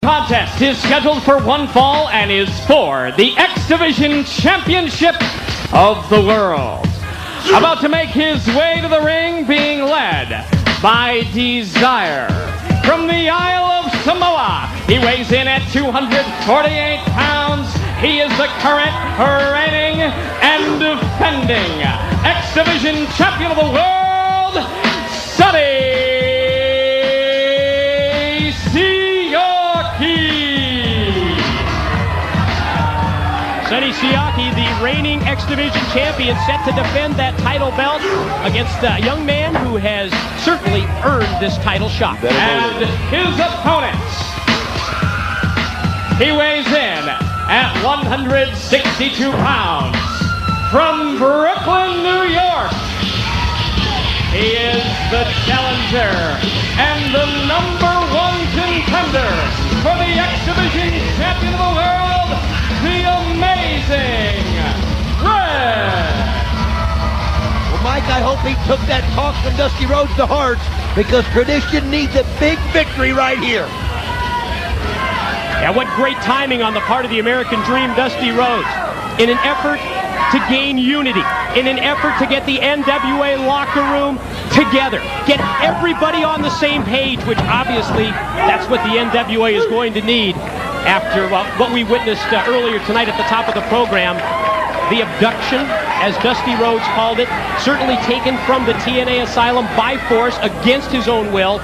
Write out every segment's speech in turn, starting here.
Contest is scheduled for one fall and is for the X Division Championship of the World. About to make his way to the ring, being led by Desire. From the Isle of Samoa, he weighs in at 248 pounds. He is the current, reigning, and defending X Division Champion of the World, Sonny Siaki. Sonny Siaki, the reigning X Division champion, set to defend that title belt against a young man who has certainly earned this title shot. And his opponent, he weighs in at 162 pounds. From Brooklyn, New York, he is the challenger and the #1 contender for the X Division Champion of the World, the Amazing Red. Well, Mike, I hope he took that talk from Dusty Rhodes to heart, because tradition needs a big victory right here. Yeah, what great timing on the part of the American Dream, Dusty Rhodes, in an effort to gain unity, in an effort to get the NWA locker room together, get everybody on the same page, which obviously that's what the NWA is going to need after what we witnessed earlier tonight at the top of the program. The abduction, as Dusty Rhodes called it, certainly taken from the TNA asylum by force against his own will.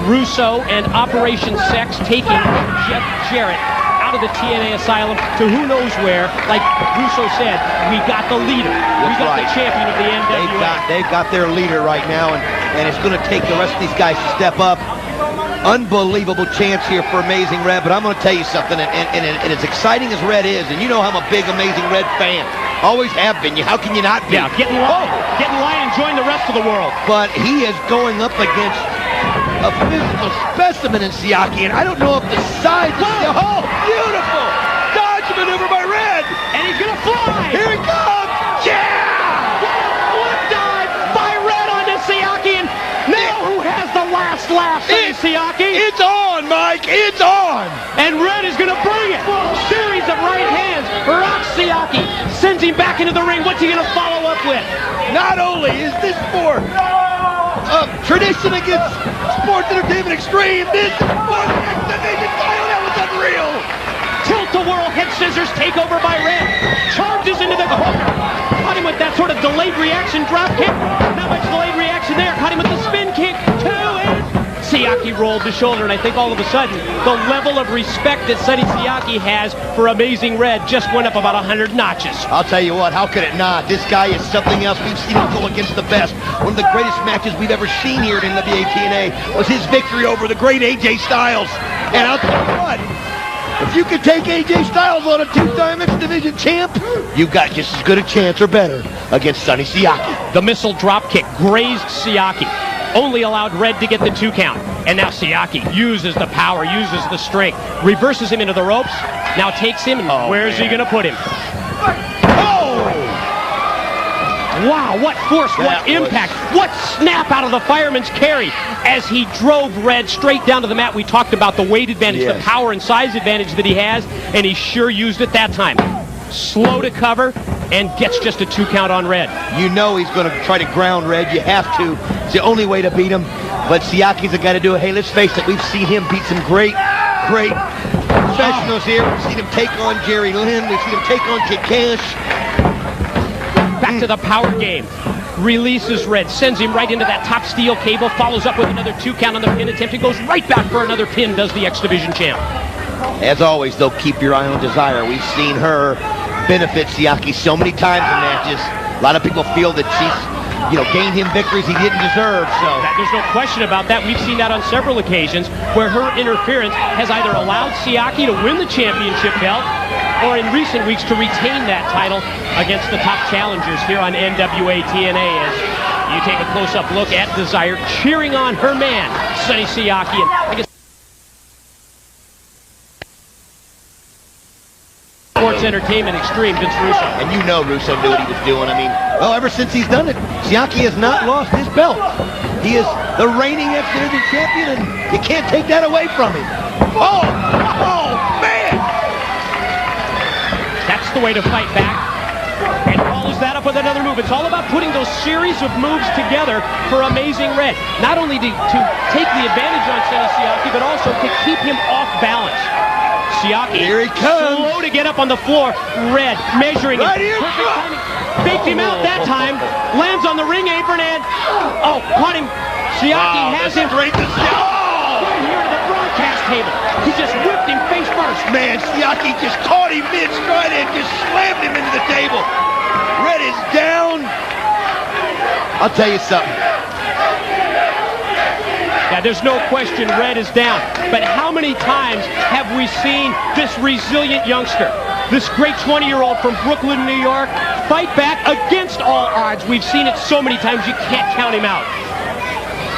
Russo and Operation Sex taking Jeff Jarrett out of the TNA asylum to who knows where. Like Russo said, we got the leader. We got the champion of the NWA. They've got their leader right now, and it's going to take the rest of these guys to step up. Unbelievable chance here for Amazing Red, but I'm going to tell you something, and as exciting as Red is, and you know I'm a big Amazing Red fan. Always have been. How can you not be? Yeah, get in line. Get in line and join the rest of the world. But he is going up against a physical specimen in Siaki, and I don't know if the size is... Oh, beautiful! Dodge maneuver by Red! And he's going to fly! Here he comes! Yeah! Flip dive by Red onto Siaki, and now who has the last laugh, Siaki? It's on, Mike! It's on! And Red is going to bring it! Series of right hands, rocks Siaki, sends him back into the ring. What's he going to follow up with? Not only is this for tradition against sports entertainment extreme, this is for the X Division title. That was unreal! Tilt-a-whirl head scissors take over by Red. Charges into the corner. Caught him with that sort of delayed reaction drop kick. Not much delayed reaction there. Caught him with the spin kick. 2 and Siaki rolled the shoulder, and I think all of a sudden the level of respect that Sonny Siaki has for Amazing Red just went up about 100 notches. I'll tell you what, how could it not? This guy is something else. We've seen him go against the best. One of the greatest matches we've ever seen here at NWA TNA was his victory over the great AJ Styles. And I'll tell you what, if you could take AJ Styles on, a 2-time X Division champ, you've got just as good a chance or better against Sonny Siaki. The missile drop kick grazed Siaki. Only allowed Red to get the 2 count. And now Siaki uses the power, uses the strength, reverses him into the ropes, now takes him, and where's he going to put him? Oh! Wow, what force, what impact, what snap out of the fireman's carry as he drove Red straight down to the mat. We talked about the weight advantage, the power and size advantage that he has, and he sure used it that time. Slow to cover, and gets just a 2 count on Red. You know he's going to try to ground Red. You have to. It's the only way to beat him. But Siaki's the guy to do it. Hey, let's face it, we've seen him beat some great professionals here. We've seen him take on Jerry Lynn. We've seen him take on Kid Cash. Back to the power game. Releases Red, sends him right into that top steel cable, follows up with another 2 count on the pin attempt. He goes right back for another pin, does the X Division champ. As always, though, keep your eye on Desire. We've seen her benefit Siaki so many times in matches. A lot of people feel that she's, gained him victories he didn't deserve. So there's no question about that. We've seen that on several occasions where her interference has either allowed Siaki to win the championship belt or in recent weeks to retain that title against the top challengers here on NWA TNA. As you take a close-up look at Desire cheering on her man, Sonny Siaki. And I guess Sports Entertainment Extreme, Vince Russo. And you know Russo knew what he was doing. I mean, well, ever since he's done it, Siaki has not lost his belt. He is the reigning X Division champion, and you can't take that away from him. Oh! the way to fight back. And follows that up with another move. It's all about putting those series of moves together for Amazing Red. Not only to take the advantage on Sonny Siaki, but also to keep him off balance. Siaki, here he comes. Slow to get up on the floor. Red measuring right him. Here. Perfect timing. Faked him out that time. Lands on the ring apron and caught him. Siaki has him right here to the broadcast table. He just whipped him face first. Man, Siaki just caught him mid-stride and just slammed him into the table. Red is down. I'll tell you something. Yeah, there's no question Red is down. But how many times have we seen this resilient youngster, this great 20-year-old from Brooklyn, New York, fight back against all odds? We've seen it so many times you can't count him out.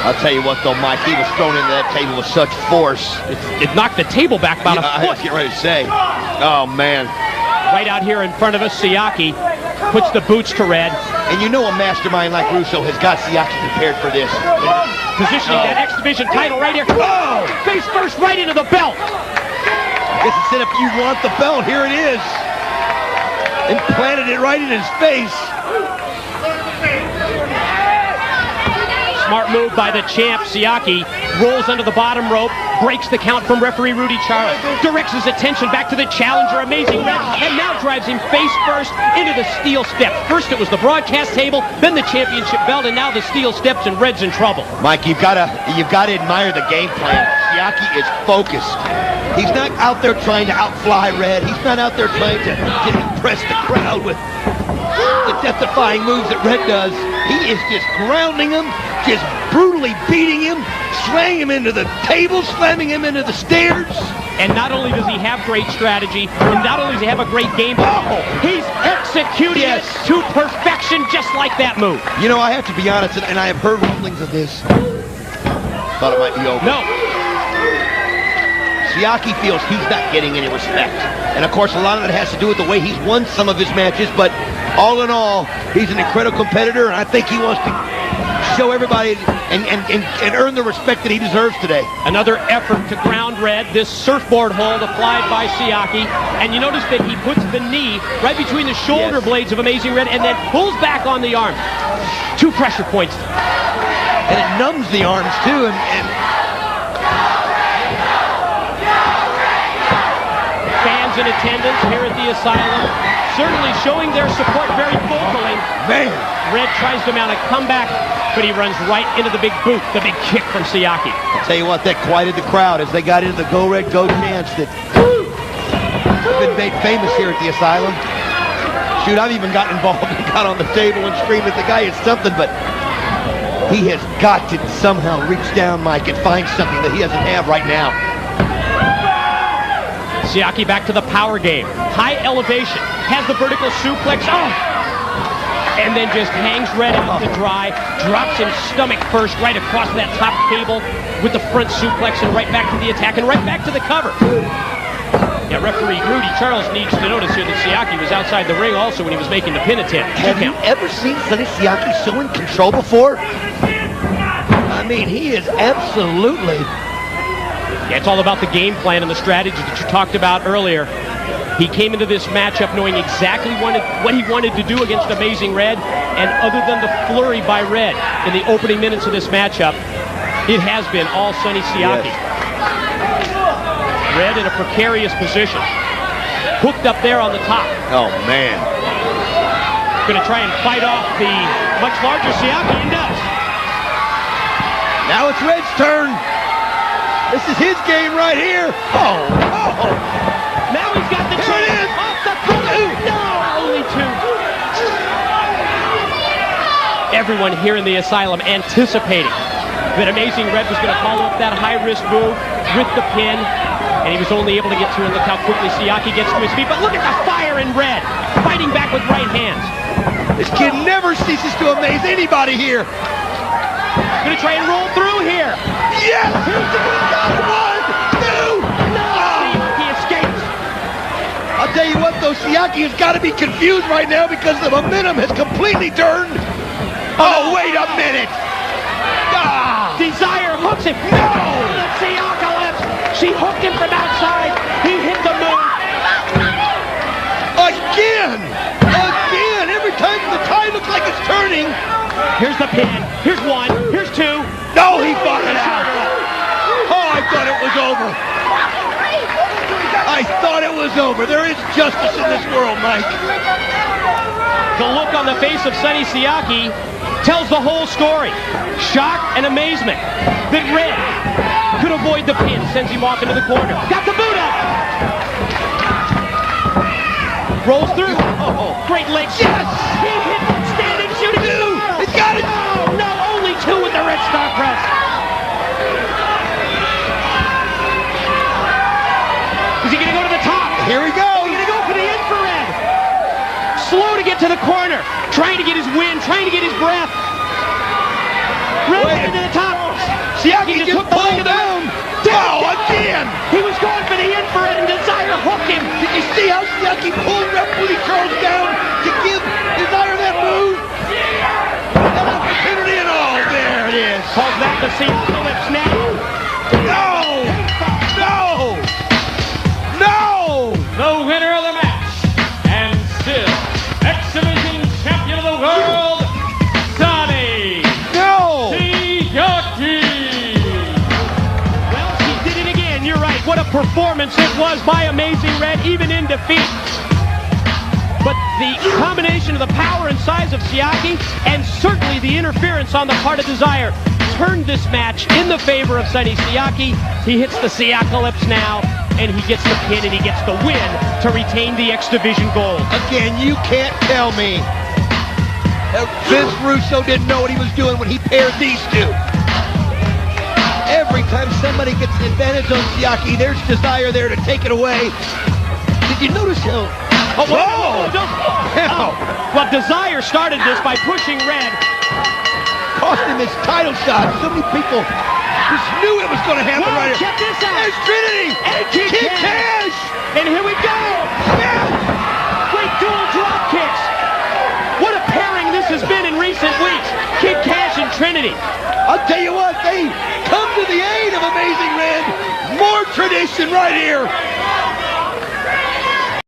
I'll tell you what, though, Mike, he was thrown into that table with such force. It knocked the table back about a foot. I was getting ready to say. Oh, man. Right out here in front of us, Siaki puts the boots to Red. And you know a mastermind like Russo has got Siaki prepared for this. Positioning that X Division title right here. Oh! Face first right into the belt. I guess he said if you want the belt, here it is. And planted it right in his face. Smart move by the champ. Siaki rolls under the bottom rope, breaks the count from referee Rudy Charles, directs his attention back to the challenger, Amazing Red, and now drives him face first into the steel steps. First it was the broadcast table, then the championship belt, and now the steel steps, and Red's in trouble. Mike, you've got to admire the game plan. Siaki is focused. He's not out there trying to outfly Red. He's not out there trying to impress the crowd with the death-defying moves that Red does. He is just grounding him, just brutally beating him, slamming him into the table, slamming him into the stairs. And not only does he have great strategy, and not only does he have a great game plan, he's executing it to perfection, just like that move. You know, I have to be honest, and I have heard rumblings of this. Thought it might be over. No. Siaki feels he's not getting any respect. And of course, a lot of it has to do with the way he's won some of his matches, but all in all, he's an incredible competitor, and I think he wants to show everybody and earn the respect that he deserves today. Another effort to ground Red, this surfboard hold applied by Siaki, and you notice that he puts the knee right between the shoulder blades of Amazing Red and then pulls back on the arm. 2 pressure points. And it numbs the arms too, and fans in attendance here at the Asylum certainly showing their support very vocally. Man, Red tries to mount a comeback, but he runs right into the big boot, the big kick from Siaki. I'll tell you what, that quieted the crowd as they got into the Go Red Go chants that have been made famous here at the Asylum. Shoot, I've even gotten involved and got on the table and screamed at the guy is something, but he has got to somehow reach down, Mike, and find something that he doesn't have right now. Siaki back to the power game. High elevation. Has the vertical suplex. And then just hangs Red out to dry. Drops him stomach first right across that top table with the front suplex and right back to the attack and right back to the cover. Yeah, referee Rudy Charles needs to notice here that Siaki was outside the ring also when he was making the pin attempt. Have you ever seen Sonny Siaki so in control before? I mean, he is absolutely... Yeah, it's all about the game plan and the strategy that you talked about earlier. He came into this matchup knowing exactly what he wanted to do against Amazing Red, and other than the flurry by Red in the opening minutes of this matchup, it has been all Sonny Siaki. Yes. Red in a precarious position. Hooked up there on the top. Oh, man. Going to try and fight off the much larger Siaki, and does. Now it's Red's turn. This is his game right here. Oh. Now he's got the chance. It is. Off the corner. No, only 2. Everyone here in the Asylum anticipating that Amazing Red was going to follow up that high-risk move with the pin, and he was only able to get to it. Look how quickly Siaki gets to his feet. But look at the fire in Red, fighting back with right hands. This kid never ceases to amaze anybody here. Going to try and roll through here. Yes! Here's the 1, 2! No! He escapes. I'll tell you what, though, Siaki has got to be confused right now because the momentum has completely turned. Oh, wait a minute! Desire hooks him. No! The Siaki. She hooked him from outside. He hit the move. Again! Here's the pin. Here's one. Here's two. No, he fought it out. Oh, I thought it was over. I thought it was over. There is justice in this world, Mike. The look on the face of Sonny Siaki tells the whole story. Shock and amazement that Red could avoid the pin, sends him off into the corner. Got the boot up. Rolls through. Oh, great leg. Yes! He hit standing shooting. Two. He got it. No, only two with the Red Star press. Is he going to go to the top? Here we go. He's going to go for the infrared. Slow to get to the corner. Trying to get his wind. Trying to get his breath. Red into the top. Siaki just hooked the leg of the down. Oh, again. He was going for the infrared and Desire hooked him. Did you see how Siaki pulled Rep Woody Charles down to give Desire that move? That opportunity and all. There it is. Calls that the Siaki lips now. No! No! No! The winner of the match, and still X-Division Champion of the World, Sonny Siaki. Well, he did it again. You're right. What a performance it was by Amazing Red, even in defeat. But the combination of the power and size of Siaki, and certainly the interference on the part of Desire, turned this match in the favor of Sonny Siaki. He hits the Siacalypse now, and he gets the pin, and he gets the win to retain the X Division gold. Again, you can't tell me that Vince Russo didn't know what he was doing when he paired these two. Every time somebody gets an advantage on Siaki, there's Desire there to take it away. Did you notice how? Oh, well, Desire started this by pushing Red. Cost him his title shot. So many people just knew it was going to happen right here. Check this out. There's Trinity. And Kid Cash. And here we go. Yes. Great dual drop kicks. What a pairing this has been in recent weeks. Kid Cash and Trinity. I'll tell you what, they come to the aid of Amazing Red. More tradition right here.